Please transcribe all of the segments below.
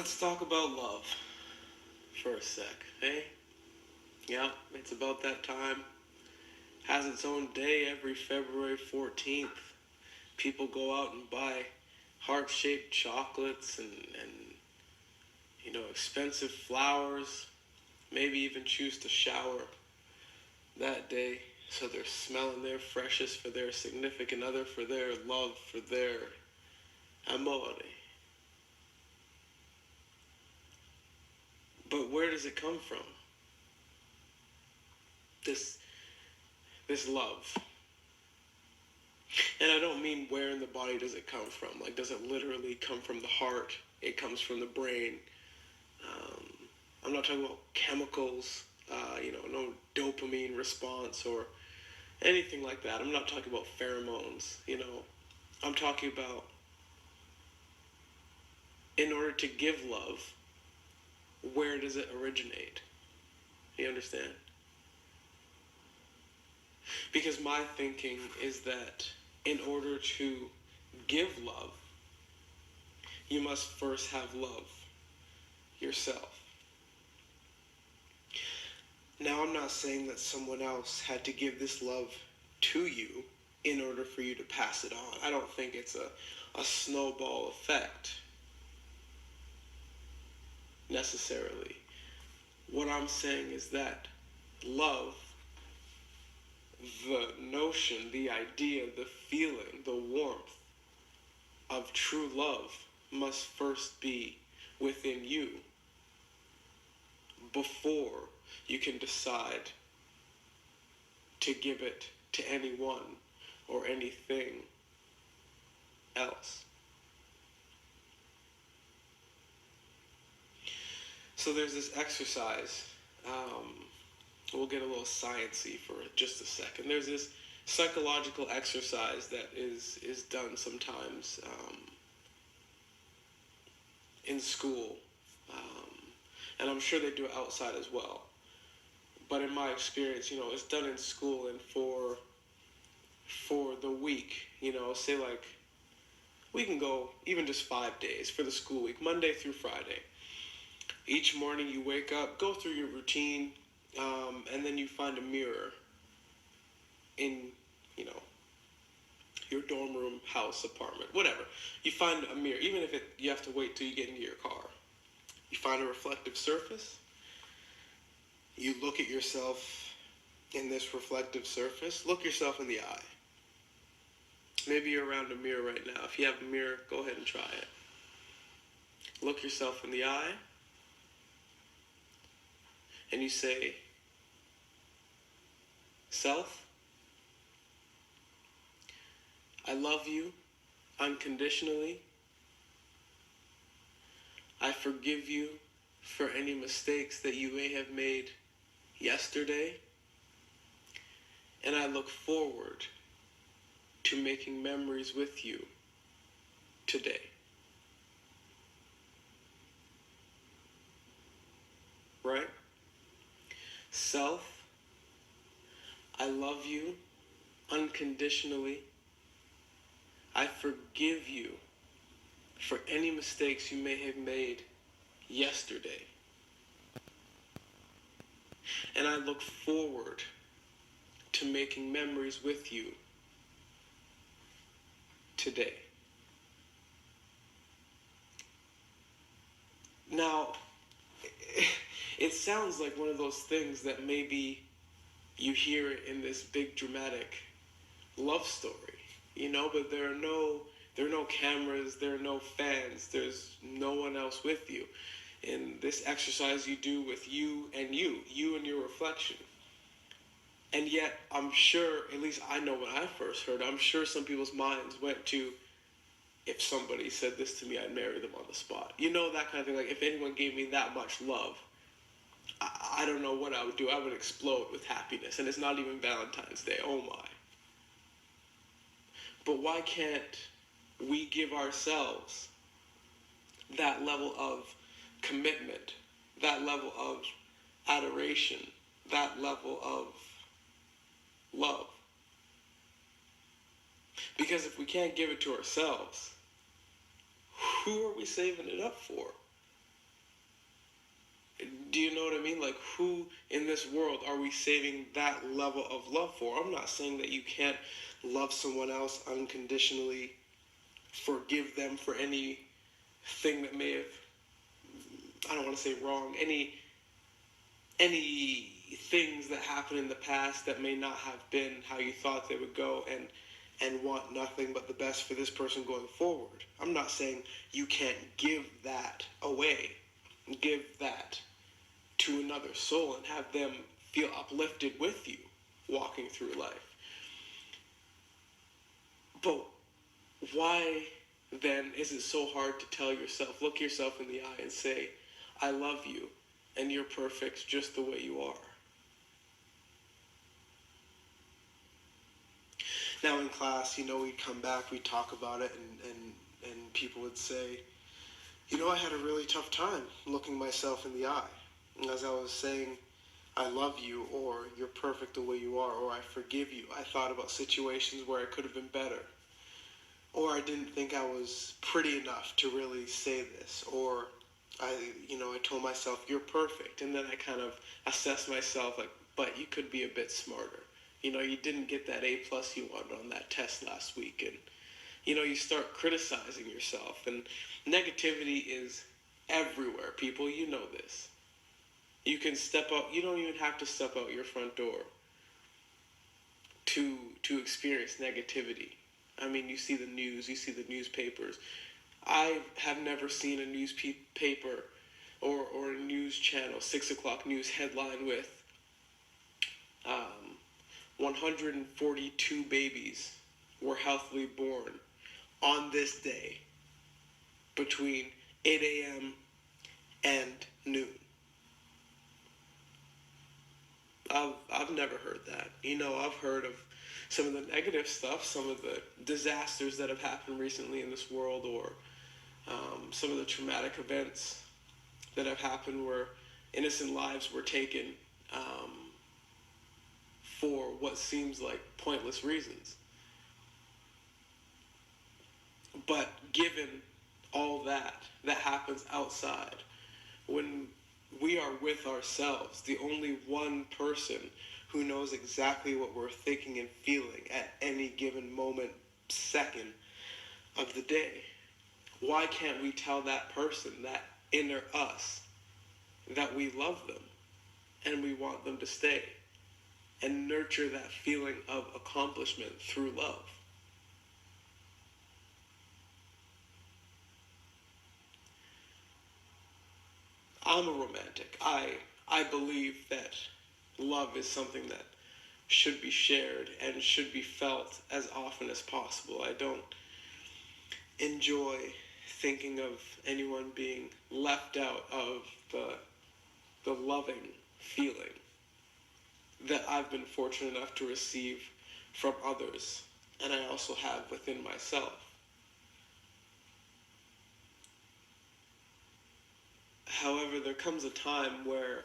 Let's talk about love for a sec, hey? Yeah, it's about that time. Has its own day every February 14th. People go out and buy heart-shaped chocolates and expensive flowers. Maybe even choose to shower that day so they're smelling their freshest for their significant other, for their love, for their amore. But where does it come from? This this love. And I don't mean where in the body does it come from. Like, does it literally come from the heart? It comes from the brain. Um, I'm not talking about chemicals, no dopamine response or anything like that. I'm not talking about pheromones, I'm talking about in order to give love, where does it originate? You understand? Because my thinking is that in order to give love, you must first have love yourself. Now, I'm not saying that someone else had to give this love to you in order for you to pass it on. I don't think it's a snowball effect, necessarily. What I'm saying is that love, the notion, the idea, the feeling, the warmth of true love must first be within you before you can decide to give it to anyone or anything else. So there's this exercise. We'll get a little sciencey for just a second. There's this psychological exercise that is done sometimes in school, and I'm sure they do it outside as well. But in my experience, it's done in school, and for the week, say like we can go even just 5 days for the school week, Monday through Friday. Each morning you wake up, go through your routine, and then you find a mirror in, your dorm room, house, apartment, whatever. You find a mirror, even if you have to wait till you get into your car. You find a reflective surface. You look at yourself in this reflective surface. Look yourself in the eye. Maybe you're around a mirror right now. If you have a mirror, go ahead and try it. Look yourself in the eye. And you say, self, I love you unconditionally. I forgive you for any mistakes that you may have made yesterday. And I look forward to making memories with you today. Right? Self, I love you unconditionally. I forgive you for any mistakes you may have made yesterday. And I look forward to making memories with you today. Now, it sounds like one of those things that maybe you hear in this big dramatic love story, but there are no cameras, there are no fans, there's no one else with you. In this exercise you do with you and your reflection. And yet, I'm sure, at least I know when I first heard, I'm sure some people's minds went to, if somebody said this to me, I'd marry them on the spot. That kind of thing. Like, if anyone gave me that much love, I don't know what I would do. I would explode with happiness. And it's not even Valentine's Day. Oh my. But why can't we give ourselves that level of commitment, that level of adoration, that level of love? Because if we can't give it to ourselves, who are we saving it up for? Do you know what I mean? Like, who in this world are we saving that level of love for? I'm not saying that you can't love someone else unconditionally, forgive them for anything that may have, I don't want to say wrong, any things that happened in the past that may not have been how you thought they would go, and want nothing but the best for this person going forward. I'm not saying you can't give that away, give that to another soul and have them feel uplifted with you walking through life. But why then is it so hard to tell yourself, look yourself in the eye and say, I love you and you're perfect just the way you are? Now in class, we'd come back, we'd talk about it, and people would say, I had a really tough time looking myself in the eye. And as I was saying, I love you, or you're perfect the way you are, or I forgive you, I thought about situations where I could have been better. Or I didn't think I was pretty enough to really say this. Or I told myself, you're perfect. And then I kind of assessed myself like, but you could be a bit smarter. You didn't get that A plus you wanted on that test last week. And, you start criticizing yourself. And negativity is everywhere, people. You know this. You can step out. You don't even have to step out your front door to experience negativity. I mean, you see the news, you see the newspapers. I have never seen a newspaper or a news channel, 6 o'clock news headline with 142 babies were healthily born on this day between 8 a.m. and noon. I've never heard that. I've heard of some of the negative stuff, some of the disasters that have happened recently in this world, or some of the traumatic events that have happened where innocent lives were taken for what seems like pointless reasons. But given all that happens outside, when we are with ourselves, the only one person who knows exactly what we're thinking and feeling at any given moment, second of the day. Why can't we tell that person, that inner us, that we love them and we want them to stay, and nurture that feeling of accomplishment through love? I'm a romantic. I believe that love is something that should be shared and should be felt as often as possible. I don't enjoy thinking of anyone being left out of the loving feeling that I've been fortunate enough to receive from others, and I also have within myself. However, there comes a time where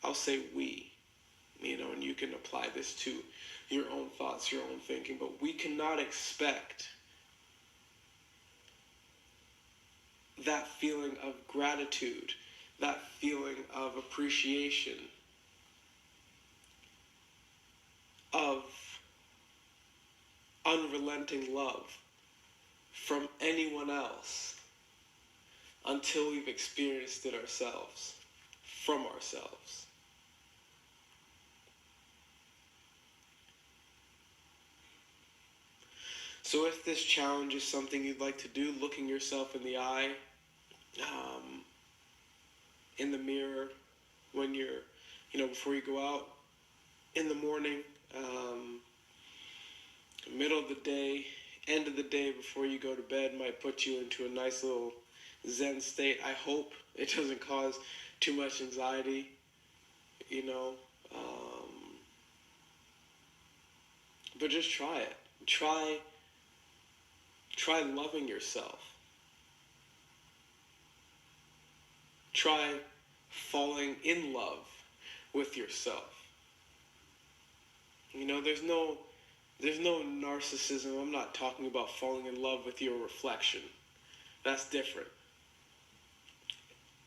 I'll say we, and you can apply this to your own thoughts, your own thinking, but we cannot expect that feeling of gratitude, that feeling of appreciation, of unrelenting love from anyone else until we've experienced it ourselves, from ourselves. So if this challenge is something you'd like to do, looking yourself in the eye, in the mirror, when you're, before you go out, in the morning, middle of the day, end of the day before you go to bed, might put you into a nice little Zen state. I hope it doesn't cause too much anxiety, but just try it. Try loving yourself. Try falling in love with yourself. There's no narcissism. I'm not talking about falling in love with your reflection. That's different.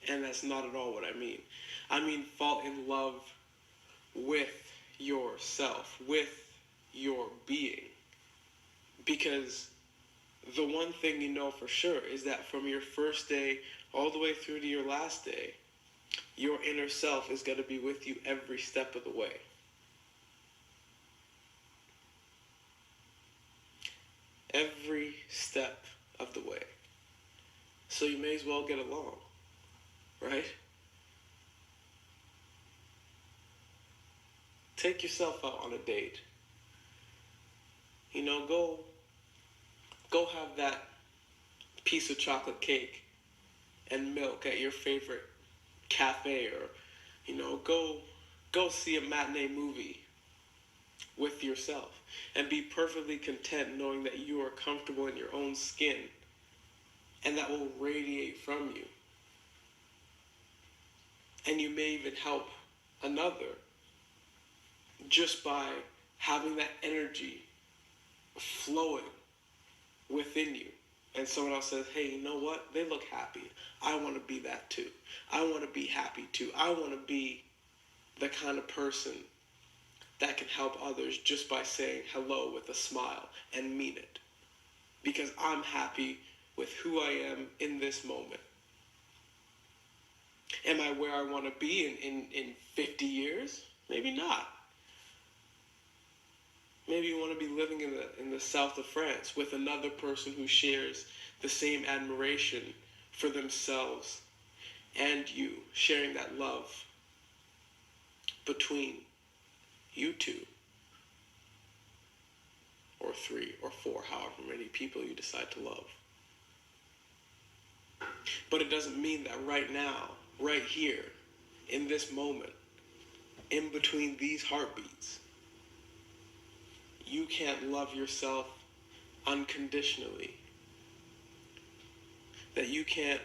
And that's not at all what I mean. I mean fall in love with yourself, with your being. Because the one thing you know for sure is that from your first day all the way through to your last day, your inner self is going to be with you every step of the way. Every step of the way. So you may as well get along, right? Take yourself out on a date. You know, go have that piece of chocolate cake and milk at your favorite cafe, or go see a matinee movie with yourself and be perfectly content knowing that you are comfortable in your own skin and that will radiate from you. And you may even help another just by having that energy flowing within you. And someone else says, hey, you know what? They look happy. I want to be that too. I want to be happy too. I want to be the kind of person that can help others just by saying hello with a smile and mean it. Because I'm happy with who I am in this moment. Am I where I want to be in 50 years? Maybe not. Maybe you want to be living in the south of France with another person who shares the same admiration for themselves and you, sharing that love between you two, or three, or four, however many people you decide to love. But it doesn't mean that right now, right here, in this moment, in between these heartbeats, you can't love yourself unconditionally. That you can't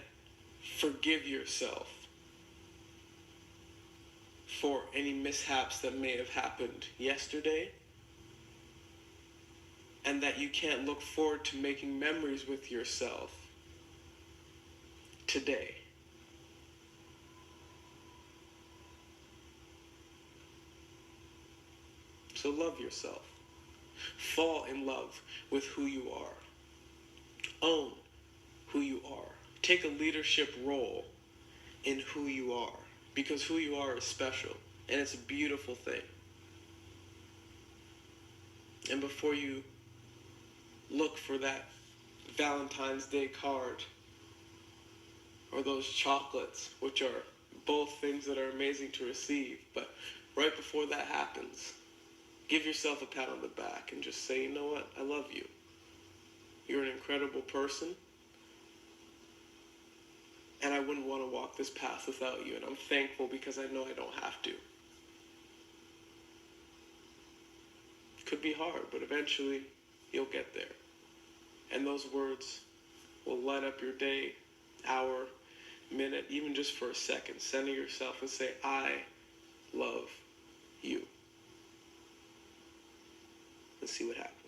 forgive yourself for any mishaps that may have happened yesterday. And that you can't look forward to making memories with yourself today. So love yourself. Fall in love with who you are. Own who you are. Take a leadership role in who you are. Because who you are is special. And it's a beautiful thing. And before you look for that Valentine's Day card or those chocolates, which are both things that are amazing to receive, but right before that happens, give yourself a pat on the back and just say, you know what, I love you. You're an incredible person, and I wouldn't want to walk this path without you, and I'm thankful because I know I don't have to. It could be hard, but eventually you'll get there. And those words will light up your day, hour, minute, even just for a second. Center yourself and say, I love you. Let's see what happens.